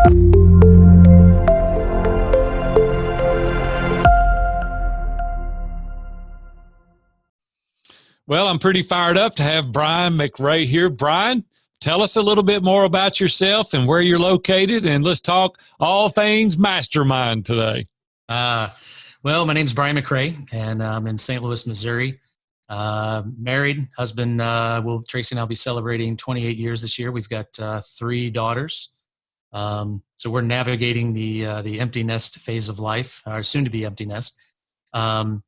Well, I'm pretty fired up to have Brian McRae here. Brian, tell us a little bit more about yourself and where you're located, and let's talk all things mastermind today. Well, my name's Brian McRae, and I'm in St. Louis, Missouri. Married, husband. Tracy and I'll be celebrating 28 years this year. We've got 3 daughters. So we're navigating the empty nest phase of life, or soon to be empty nest. And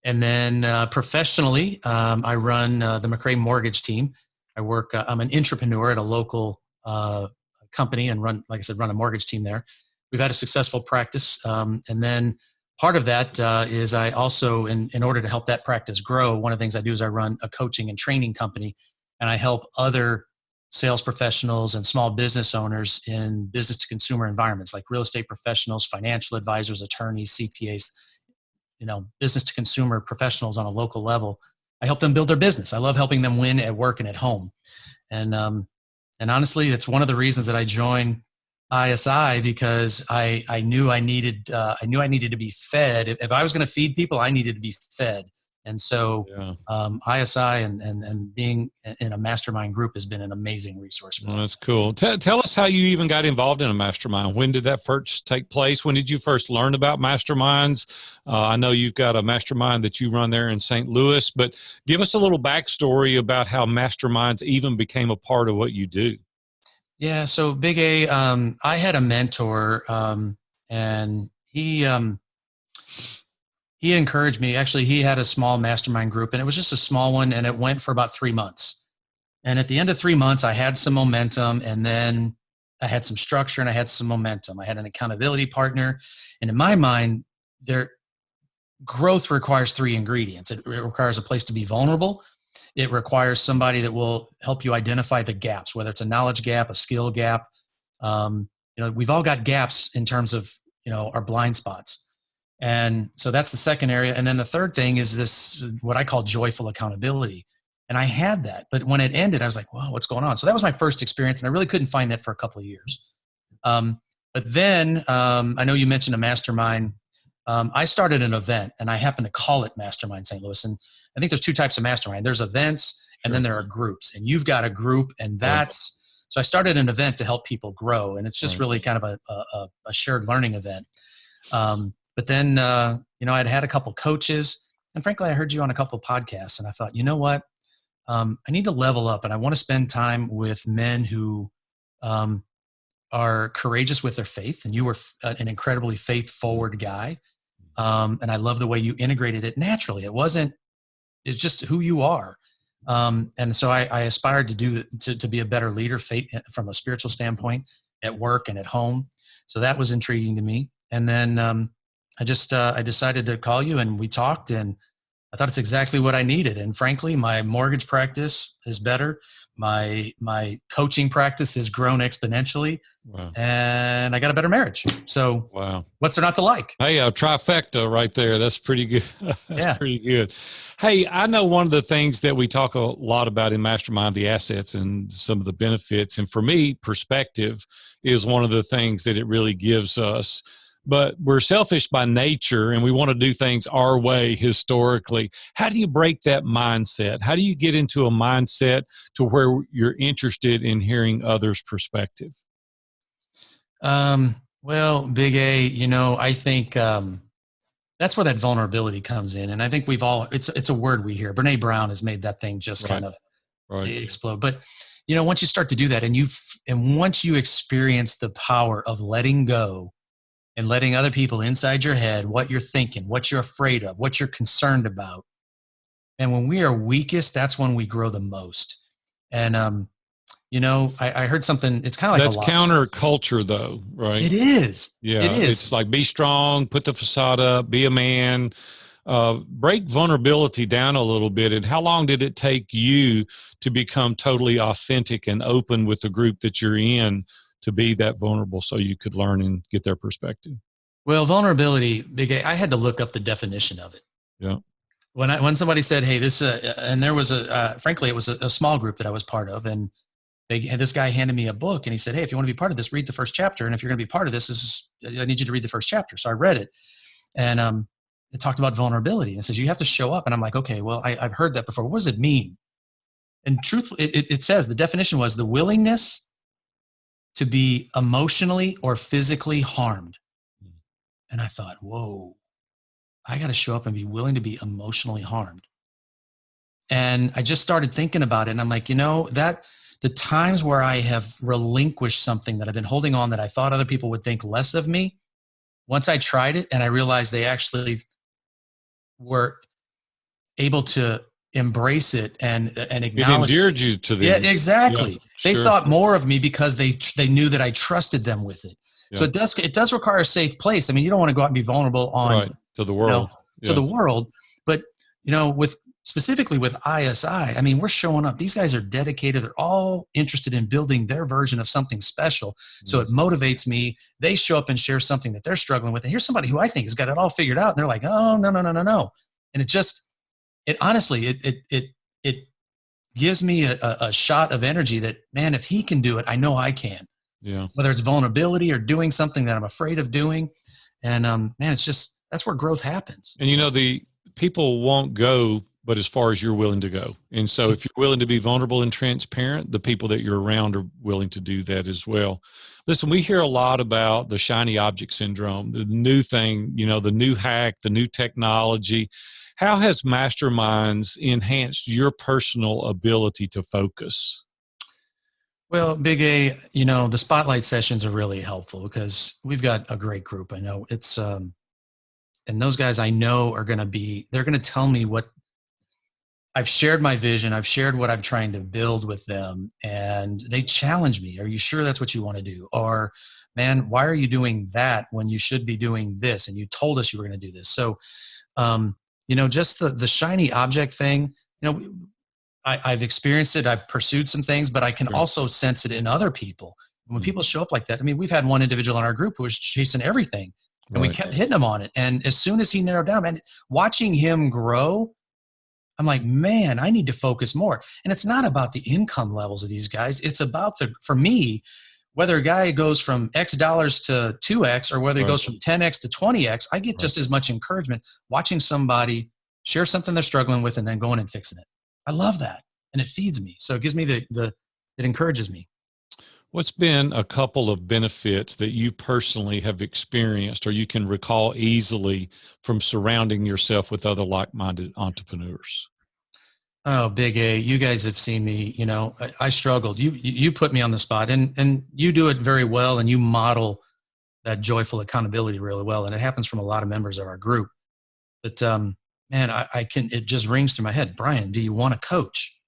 then professionally, I run the McRae mortgage team. I'm an entrepreneur at a local company and run a mortgage team there. We've had a successful practice. And then part of that is I also, in order to help that practice grow, one of the things I do is I run a coaching and training company, and I help other sales professionals and small business owners in business to consumer environments like real estate professionals, financial advisors, attorneys, CPAs, business to consumer professionals on a local level. I help them build their business. I love helping them win at work and at home. And honestly, it's one of the reasons that I joined ISI, because I knew I needed to be fed. If I was going to feed people, I needed to be fed. And so ISI and being in a mastermind group has been an amazing resource for me. Well, that's cool. Tell us how you even got involved in a mastermind. When did that first take place? When did you first learn about masterminds? I know you've got a mastermind that you run there in St. Louis, but give us a little backstory about how masterminds even became a part of what you do. Yeah, so Big A, I had a mentor, and he encouraged me. Actually, he had a small mastermind group, and it was just a small one, and it went for about 3 months. And at the end of 3 months, I had some momentum, and then I had some structure, and I had some momentum. I had an accountability partner, and in my mind, growth requires 3 ingredients. It requires a place to be vulnerable. It requires somebody that will help you identify the gaps, whether it's a knowledge gap, a skill gap. We've all got gaps in terms of, our blind spots. And so that's the second area. And then the third thing is this, what I call joyful accountability. And I had that, but when it ended, I was like, wow, what's going on? So that was my first experience, and I really couldn't find that for a couple of years. But then I know you mentioned a mastermind. I started an event, and I happen to call it Mastermind St. Louis. And I think there's 2 types of mastermind. There's events, and then there are groups, and you've got a group, and so I started an event to help people grow. And it's just really kind of a shared learning event. But then, I'd had a couple coaches, and frankly, I heard you on a couple of podcasts, and I thought, you know what? I need to level up, and I want to spend time with men who are courageous with their faith. And you were an incredibly faith-forward guy. And I love the way you integrated it naturally. It's just who you are. And so I aspired to be a better leader from a spiritual standpoint at work and at home. So that was intriguing to me. And then I decided to call you, and we talked, and I thought it's exactly what I needed. And frankly, my mortgage practice is better. My coaching practice has grown exponentially. Wow. And I got a better marriage. So wow, what's there not to like? Hey, a trifecta right there. That's pretty good. Pretty good. Hey, I know one of the things that we talk a lot about in Mastermind, the assets and some of the benefits. And for me, perspective is one of the things that it really gives us. But we're selfish by nature, and we want to do things our way historically. How do you break that mindset? How do you get into a mindset to where you're interested in hearing others' perspective? Well, Big A, I think that's where that vulnerability comes in. And I think it's a word we hear. Brene Brown has made that thing just kind of explode. But, once you start to do that, and once you experience the power of letting go, and letting other people inside your head, what you're thinking, what you're afraid of, what you're concerned about. And when we are weakest, that's when we grow the most. And, I heard something, it's kind of like that's counterculture though, right? It is. Yeah. It is. It's like, be strong, put the facade up, be a man, break vulnerability down a little bit. And how long did it take you to become totally authentic and open with the group that you're in, to be that vulnerable so you could learn and get their perspective? Well, vulnerability, Big A, I had to look up the definition of it. Yeah. When somebody said, hey, this, and there was frankly, it was a small group that I was part of. And this guy handed me a book and he said, hey, if you want to be part of this, read the first chapter. And if you're going to be part of this, I need you to read the first chapter. So I read it, and it talked about vulnerability. It says you have to show up. And I'm like, okay, well, I've heard that before. What does it mean? And truthfully, it says the definition was the willingness to be emotionally or physically harmed. And I thought, whoa, I got to show up and be willing to be emotionally harmed. And I just started thinking about it. And I'm like, that the times where I have relinquished something that I've been holding on that I thought other people would think less of me, once I tried it and I realized they actually were able to embrace it and acknowledge it. Endeared you to them. Yeah, exactly. Yeah, they sure. thought more of me because they knew that I trusted them with it. Yeah. So it does require a safe place. I mean, you don't want to go out and be vulnerable to the world, to the world. But specifically with ISI, I mean, we're showing up. These guys are dedicated. They're all interested in building their version of something special. So it motivates me. They show up and share something that they're struggling with. And here's somebody who I think has got it all figured out. And they're like, oh, no. And it honestly gives me a shot of energy that, man, if he can do it, I know I can. Yeah. Whether it's vulnerability or doing something that I'm afraid of doing. And man, that's where growth happens. And the people won't go but as far as you're willing to go. And so if you're willing to be vulnerable and transparent, the people that you're around are willing to do that as well. Listen, we hear a lot about the shiny object syndrome, the new thing, the new hack, the new technology. How has Masterminds enhanced your personal ability to focus? Well, Big A, the spotlight sessions are really helpful because we've got a great group. I know it's, and those guys I know they're going to tell me what I've shared my vision. I've shared what I'm trying to build with them, and they challenge me. Are you sure that's what you want to do? Or, man, why are you doing that when you should be doing this? And you told us you were going to do this. So, just the shiny object thing, I've experienced it. I've pursued some things, but I can also sense it in other people. When people show up like that, I mean, we've had one individual in our group who was chasing everything, and we kept hitting him on it. And as soon as he narrowed down, man, watching him grow, I'm like, man, I need to focus more. And it's not about the income levels of these guys. It's about for me, whether a guy goes from X dollars to 2X or whether he goes from 10X to 20X, I get just as much encouragement watching somebody share something they're struggling with and then going and fixing it. I love that. And it feeds me. So it gives me it encourages me. What's been a couple of benefits that you personally have experienced or you can recall easily from surrounding yourself with other like-minded entrepreneurs? Oh, Big A, you guys have seen me, I struggled. You put me on the spot and you do it very well, and you model that joyful accountability really well. And it happens from a lot of members of our group. But man, it just rings through my head. Brian, do you want to coach?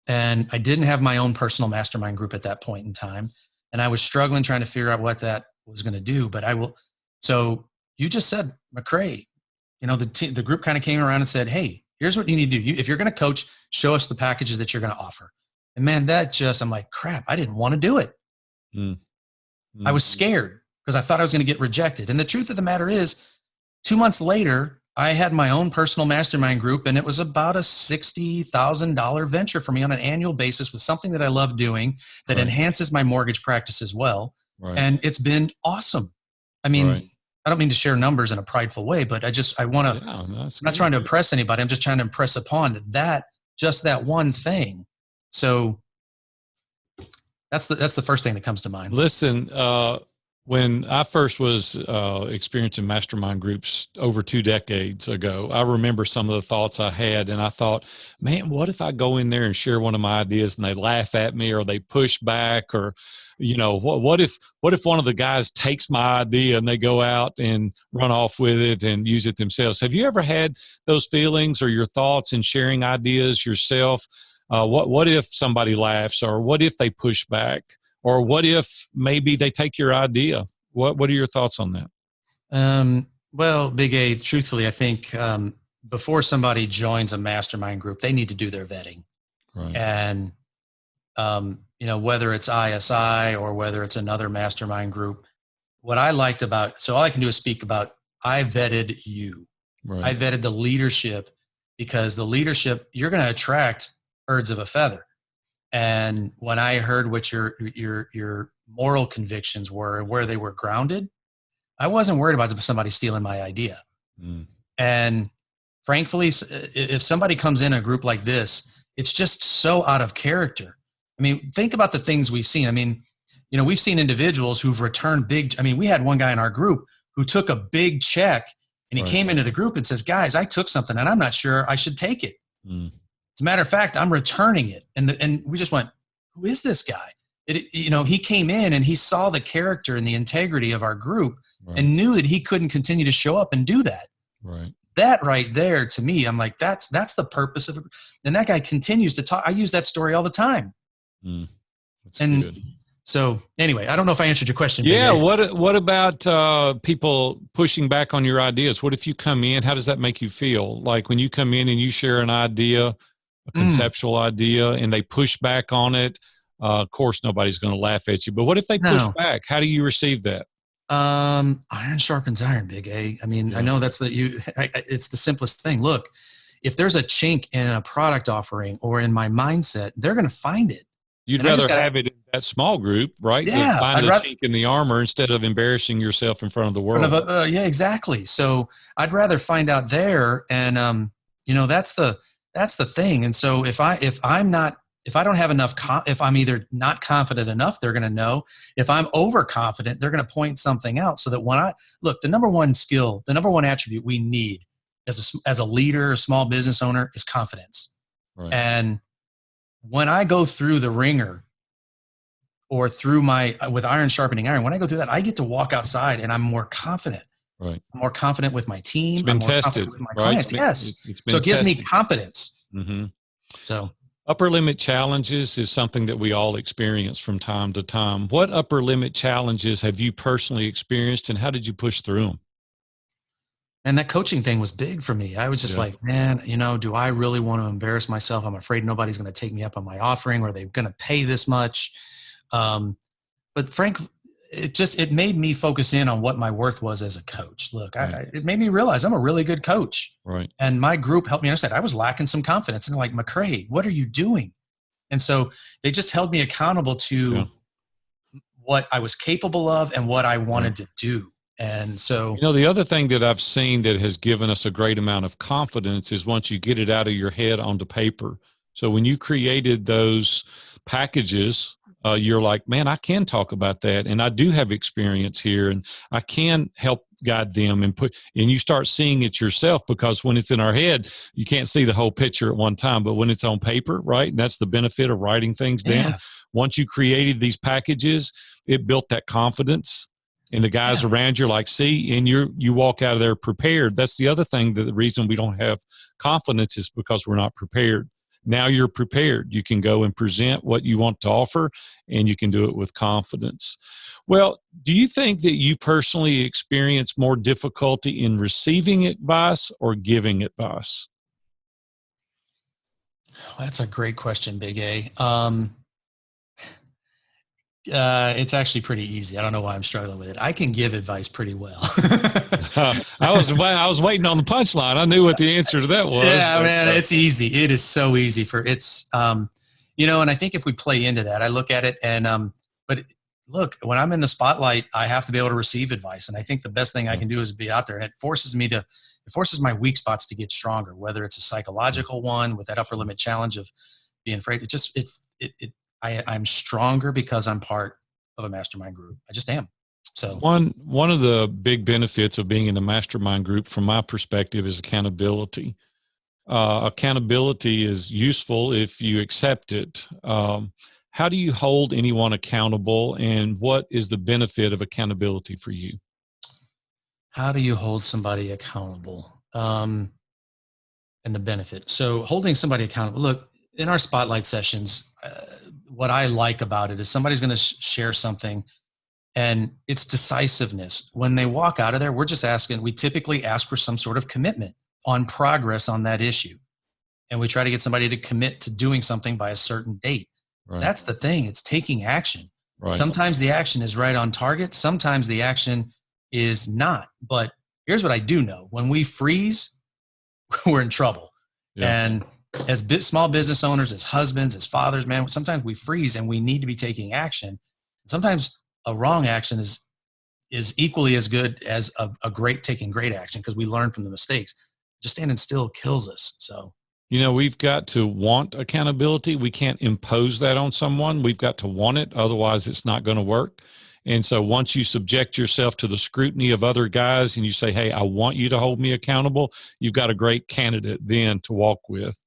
And I didn't have my own personal mastermind group at that point in time. And I was struggling trying to figure out what that was going to do. But so you just said, McRae, the group kind of came around and said, hey, here's what you need to do. If you're going to coach, show us the packages that you're going to offer. And man, I'm like, crap, I didn't want to do it. Mm-hmm. I was scared because I thought I was going to get rejected. And the truth of the matter is, 2 months later, I had my own personal mastermind group, and it was about a $60,000 venture for me on an annual basis with something that I love doing that enhances my mortgage practice as well. And it's been awesome. I mean, I don't mean to share numbers in a prideful way, but I want to, I'm not trying to impress anybody. I'm just trying to impress upon just that one thing. So that's the first thing that comes to mind. Listen, when I first was experiencing mastermind groups over 2 decades ago, I remember some of the thoughts I had, and I thought, man, what if I go in there and share one of my ideas and they laugh at me or they push back, or, what if one of the guys takes my idea and they go out and run off with it and use it themselves? Have you ever had those feelings or your thoughts in sharing ideas yourself? What if somebody laughs, or what if they push back? Or what if maybe they take your idea? What are your thoughts on that? Well, Big A, truthfully, I think before somebody joins a mastermind group, they need to do their vetting. And, whether it's ISI or whether it's another mastermind group, what I liked so all I can do is speak about, I vetted you. I vetted the leadership, because the leadership, you're going to attract birds of a feather. And when I heard what your moral convictions were and where they were grounded, I wasn't worried about somebody stealing my idea. Mm. And frankly, if somebody comes in a group like this, it's just so out of character. I mean, think about the things we've seen. I mean, we've seen individuals who've returned big. I mean, we had one guy in our group who took a big check and he came into the group and says, guys, I took something and I'm not sure I should take it. Mm. As a matter of fact, I'm returning it. And we just went, who is this guy? He came in and he saw the character and the integrity of our group and knew that he couldn't continue to show up and do that. Right. That right there, to me, I'm like, that's the purpose of it. And that guy continues to talk. I use that story all the time. Mm. That's and good. So anyway, I don't know if I answered your question. Yeah. What about people pushing back on your ideas? What if you come in? How does that make you feel? Like when you come in and you share an idea, a conceptual idea, and they push back on it? Of course, nobody's going to laugh at you. But what if they push back? How do you receive that? Iron sharpens iron, Big A. I mean, I know that's it's the simplest thing. Look, if there's a chink in a product offering or in my mindset, they're going to find it. You'd rather have it in that small group, right? Yeah. Find the chink in the armor instead of embarrassing yourself in front of the world. Yeah, exactly. So I'd rather find out there. And, that's the thing. And so if I don't have enough, if I'm either not confident enough, they're going to know. If I'm overconfident, they're going to point something out so that the number one skill, the number one attribute we need as a leader, a small business owner is confidence. Right. And when I go through the ringer or with iron sharpening iron, when I go through that, I get to walk outside and I'm more confident. Right. I'm more confident with my team. It's been tested. With my clients. Yes. So it gives me confidence. Mm-hmm. So. Upper limit challenges is something that we all experience from time to time. What upper limit challenges have you personally experienced and how did you push through them? And that coaching thing was big for me. I was just like, man, do I really want to embarrass myself? I'm afraid nobody's going to take me up on my offering or they're going to pay this much. But Frank, it made me focus in on what my worth was as a coach. Look, it made me realize I'm a really good coach. Right. And my group helped me understand I was lacking some confidence. And they're like, McRae, what are you doing? And so they just held me accountable to what I was capable of and what I wanted to do. And so, the other thing that I've seen that has given us a great amount of confidence is once you get it out of your head onto paper. So when you created those packages, you're like, man, I can talk about that. And I do have experience here and I can help guide them and you start seeing it yourself because when it's in our head, you can't see the whole picture at one time, but when it's on paper, right? And that's the benefit of writing things down. Once you created these packages, it built that confidence. And the guys around you are like, see, and you walk out of there prepared. That's the other thing, that the reason we don't have confidence is because we're not prepared. Now you're prepared. You can go and present what you want to offer, and you can do it with confidence. Well, do you think that you personally experience more difficulty in receiving advice or giving advice? That's a great question, Big A. It's actually pretty easy. I don't know why I'm struggling with it. I can give advice pretty well. I was waiting on the punchline. I knew what the answer to that was. Yeah, man, it's easy. It is so easy and I think if we play into that, I look at it but look, when I'm in the spotlight, I have to be able to receive advice. And I think the best thing I can do is be out there, and it forces my weak spots to get stronger, whether it's a psychological one with that upper limit challenge of being afraid. I'm stronger because I'm part of a mastermind group. I just am. So one of the big benefits of being in a mastermind group, from my perspective, is accountability. Accountability is useful if you accept it. How do you hold anyone accountable, and what is the benefit of accountability for you? How do you hold somebody accountable? And the benefit. So holding somebody accountable. Look, in our spotlight sessions, what I like about it is somebody's going to share something, and it's decisiveness. When they walk out of there, we typically ask for some sort of commitment on progress on that issue. And we try to get somebody to commit to doing something by a certain date. Right. That's the thing. It's taking action. Right. Sometimes the action is right on target. Sometimes the action is not. But here's what I do know. When we freeze, we're in trouble. Yeah. And as small business owners, as husbands, as fathers, man, sometimes we freeze and we need to be taking action. Sometimes a wrong action is equally as good as a great taking great action, because we learn from the mistakes. Just standing still kills us. So, we've got to want accountability. We can't impose that on someone. We've got to want it. Otherwise, it's not going to work. And so once you subject yourself to the scrutiny of other guys and you say, hey, I want you to hold me accountable, you've got a great candidate then to walk with.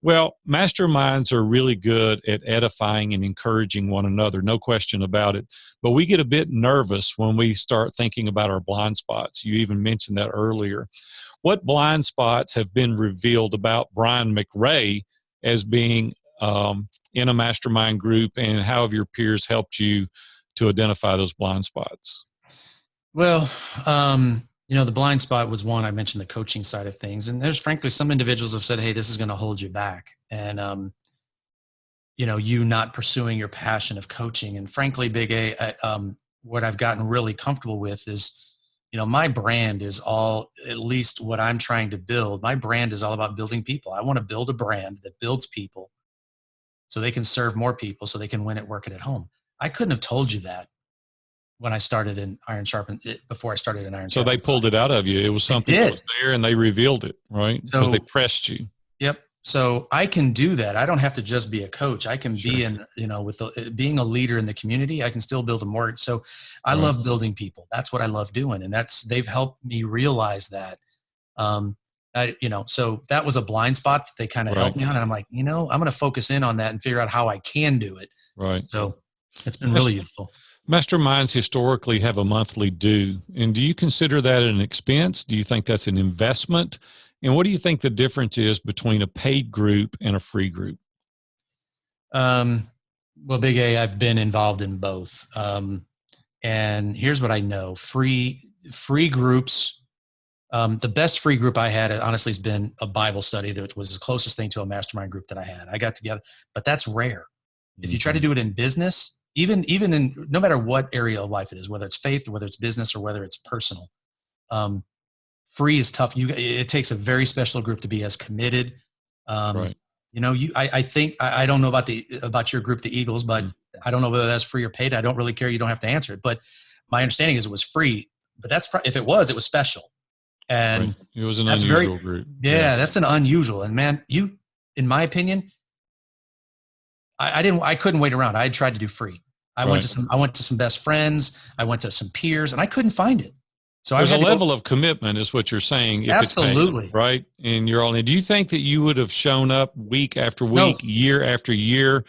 Well, masterminds are really good at edifying and encouraging one another, no question about it. But we get a bit nervous when we start thinking about our blind spots. You even mentioned that earlier. What blind spots have been revealed about Brian McRae as being in a mastermind group, and how have your peers helped you to identify those blind spots? Well, the blind spot was one. I mentioned the coaching side of things, and there's frankly some individuals have said, hey, this is going to hold you back. And, you not pursuing your passion of coaching. And frankly, Big A, what I've gotten really comfortable with is, my brand is all, at least what I'm trying to build. My brand is all about building people. I want to build a brand that builds people so they can serve more people, so they can win at work and at home. I couldn't have told you that when I started in Iron Sharpen, before I started in Iron So Sharpen. they pulled it out of you. It was something that was there and they revealed it, right? Because they pressed you. Yep. So I can do that. I don't have to just be a coach. I can be in, with being a leader in the community, I can still build a mortgage. So I love building people. That's what I love doing. And they've helped me realize that. So that was a blind spot that they kind of helped me on. And I'm like, I'm going to focus in on that and figure out how I can do it. Right. So it's been really useful. Masterminds historically have a monthly due. And do you consider that an expense? Do you think that's an investment? And what do you think the difference is between a paid group and a free group? Well, Big A, I've been involved in both. And here's what I know. Free groups, the best free group I had, honestly, has been a Bible study. That was the closest thing to a mastermind group that I had. I got together, but that's rare. If you try to do it in business, even in no matter what area of life it is, whether it's faith or whether it's business or whether it's personal, free is tough. It takes a very special group to be as committed. Right. I think I don't know about your group, the Eagles, but I don't know whether that's free or paid. I don't really care. You don't have to answer it. But my understanding is it was free. But if it was special. And it was an unusual group. Yeah, that's an unusual. And man, in my opinion, I couldn't wait around. I had tried to do free. I went to some best friends. I went to some peers, and I couldn't find it. So there's a level of commitment, is what you're saying. If absolutely. It's paid, right? And you're all in. Do you think that you would have shown up week after week, year after year,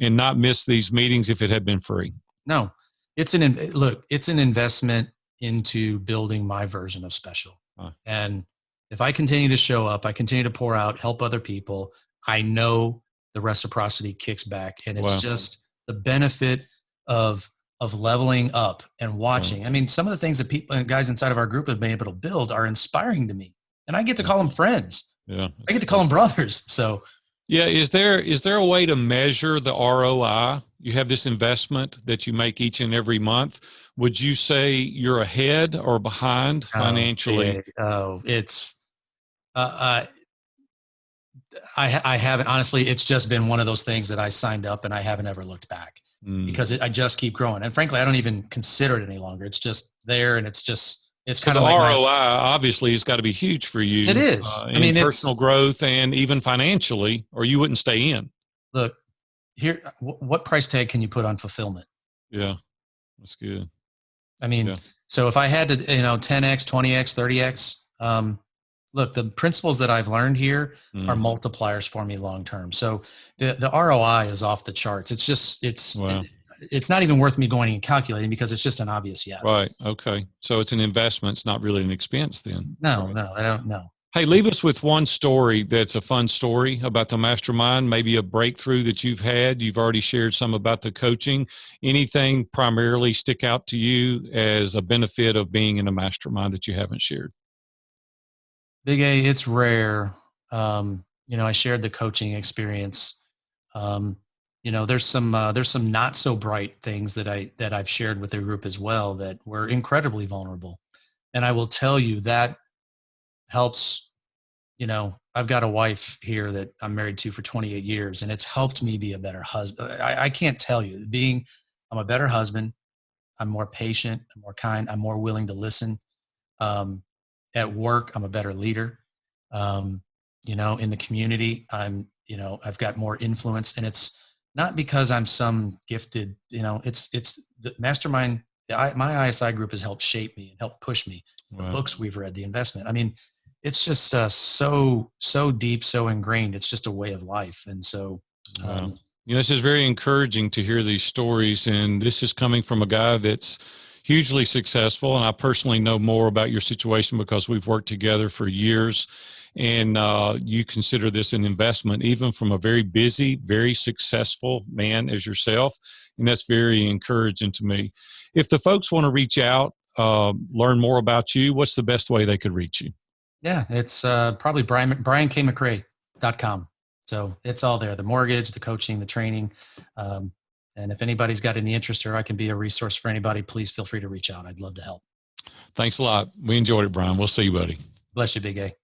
and not missed these meetings if it had been free? No, it's an investment into building my version of special. And if I continue to show up, I continue to pour out, help other people, I know the reciprocity kicks back. And it's just the benefit of leveling up and watching. I mean, some of the things that people and guys inside of our group have been able to build are inspiring to me. And I get to call them friends. Yeah. I get to call them brothers. So yeah. Is there a way to measure the ROI? You have this investment that you make each and every month. Would you say you're ahead or behind financially? It's, I haven't, honestly, it's just been one of those things that I signed up and I haven't ever looked back because I just keep growing. And frankly, I don't even consider it any longer. It's just there. And it's kind of like ROI obviously has got to be huge for you. It is. I mean, personal growth and even financially, or you wouldn't stay in. Look here. What price tag can you put on fulfillment? Yeah, that's good. I mean, so if I had to, 10X, 20X, 30X, look, the principles that I've learned here are multipliers for me long-term. So the ROI is off the charts. It's just, it's not even worth me going and calculating because it's just an obvious yes. Right. Okay. So it's an investment. It's not really an expense then. No, I don't know. Hey, leave us with one story that's a fun story about the mastermind, maybe a breakthrough that you've had. You've already shared some about the coaching. Anything primarily stick out to you as a benefit of being in a mastermind that you haven't shared? Big A, it's rare. I shared the coaching experience. There's some not so bright things that I've shared with the group as well that were incredibly vulnerable. And I will tell you that helps, I've got a wife here that I'm married to for 28 years, and it's helped me be a better husband. I can't tell you, I'm a better husband. I'm more patient, I'm more kind, I'm more willing to listen. Um, at work, I'm a better leader. Um, in the community, I've got more influence, and it's not because I'm some gifted, it's the mastermind. My ISI group has helped shape me and helped push me. The Wow. books we've read, the investment. I mean, it's just so deep, so ingrained. It's just a way of life, and so. Wow. This is very encouraging to hear these stories. And this is coming from a guy that's hugely successful. And I personally know more about your situation because we've worked together for years. And you consider this an investment, even from a very busy, very successful man as yourself. And that's very encouraging to me. If the folks want to reach out, learn more about you, what's the best way they could reach you? Yeah, it's probably BrianKMcRae.com. So it's all there, the mortgage, the coaching, the training. And if anybody's got any interest or I can be a resource for anybody, please feel free to reach out. I'd love to help. Thanks a lot. We enjoyed it, Brian. We'll see you, buddy. Bless you, Big A.